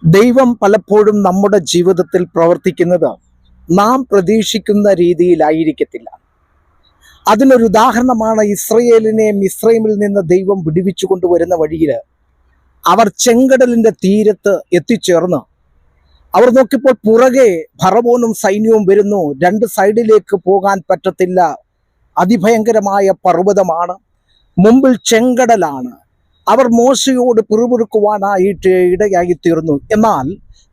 ദൈവം പലപ്പോഴും നമ്മുടെ ജീവിതത്തിൽ പ്രവർത്തിക്കുന്നത് നാം പ്രതീക്ഷിക്കുന്ന രീതിയിലായിരിക്കത്തില്ല. അതിനൊരു ഉദാഹരണമാണ് ഇസ്രയേലിനെ മിസ്രൈമിൽ നിന്ന് ദൈവം വിടുവിച്ചു കൊണ്ടുവരുന്ന വഴിയിൽ അവർ ചെങ്കടലിന്റെ തീരത്ത് എത്തിച്ചേർന്ന് അവർ നോക്കിയപ്പോൾ പുറകെ ഫറവോനും സൈന്യവും വരുന്നു. രണ്ട് സൈഡിലേക്ക് പോകാൻ പറ്റത്തില്ല. അതിഭയങ്കരമായ പർവ്വതമാണ്, മുമ്പിൽ ചെങ്കടലാണ്. അവർ മോശയോട് പിറുപിറുക്കുവാനായിട്ട് ഇടയായി തീർന്നു. എന്നാൽ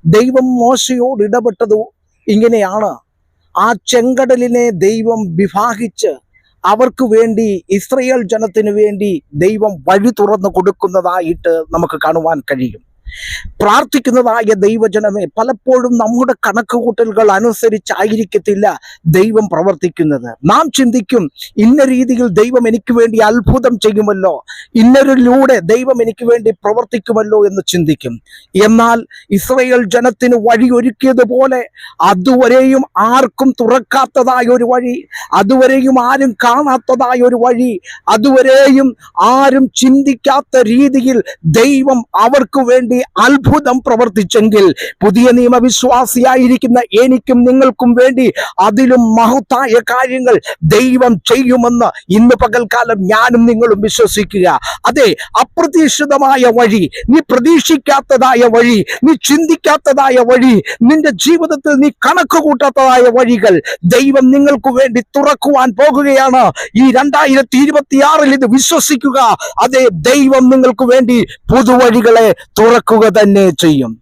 ദൈവം മോശയോട് ഇടപെട്ടത് ഇങ്ങനെയാണ്: ആ ചെങ്കടലിനെ ദൈവം വിഭാഗിച്ച് അവർക്ക് വേണ്ടി, ഇസ്രയേൽ ജനത്തിന് വേണ്ടി ദൈവം വഴി തുറന്നു കൊടുക്കുന്നതായിട്ട് നമുക്ക് കാണുവാൻ കഴിയും. പ്രാർത്ഥിക്കുന്നതായ ദൈവജനമേ, പലപ്പോഴും നമ്മുടെ കണക്കുകൂട്ടലുകൾ അനുസരിച്ചായിരിക്കത്തില്ല ദൈവം പ്രവർത്തിക്കുന്നത്. നാം ചിന്തിക്കും, ഇന്ന രീതിയിൽ ദൈവം എനിക്ക് വേണ്ടി അത്ഭുതം ചെയ്യുമല്ലോ, ഇന്നരിലൂടെ ദൈവം എനിക്ക് വേണ്ടി പ്രവർത്തിക്കുമല്ലോ എന്ന് ചിന്തിക്കും. എന്നാൽ ഇസ്രയേൽ ജനത്തിന് വഴി ഒരുക്കിയതുപോലെ അതുവരെയും ആർക്കും തുറക്കാത്തതായ ഒരു വഴി, അതുവരെയും ആരും കാണാത്തതായ ഒരു വഴി, അതുവരെയും ആരും ചിന്തിക്കാത്ത രീതിയിൽ ദൈവം അവർക്ക് വേണ്ടി അത്ഭുതം പ്രവർത്തിച്ചെങ്കിൽ, പുതിയ നിയമവിശ്വാസിയായിരിക്കുന്ന എനിക്കും നിങ്ങൾക്കും വേണ്ടി അതിലും മഹത്തായ കാര്യങ്ങൾ ദൈവം ചെയ്യുമെന്ന് ഇന്ന് പകൽക്കാലം ഞാനും നിങ്ങളും വിശ്വസിക്കുക. അതെ, അപ്രതീക്ഷിതമായ വഴി, നീ പ്രതീക്ഷിക്കാത്തതായ വഴി, നീ ചിന്തിക്കാത്തതായ വഴി, നിന്റെ ജീവിതത്തിൽ നീ കണക്ക് കൂട്ടാത്തതായ വഴികൾ ദൈവം നിങ്ങൾക്ക് വേണ്ടി തുറക്കുവാൻ പോകുകയാണ്. ഈ 2026 ഇത് വിശ്വസിക്കുക. അതെ, ദൈവം നിങ്ങൾക്ക് വേണ്ടി പുതുവഴികളെ തുറക്കുക തന്നെ ചെയ്യും.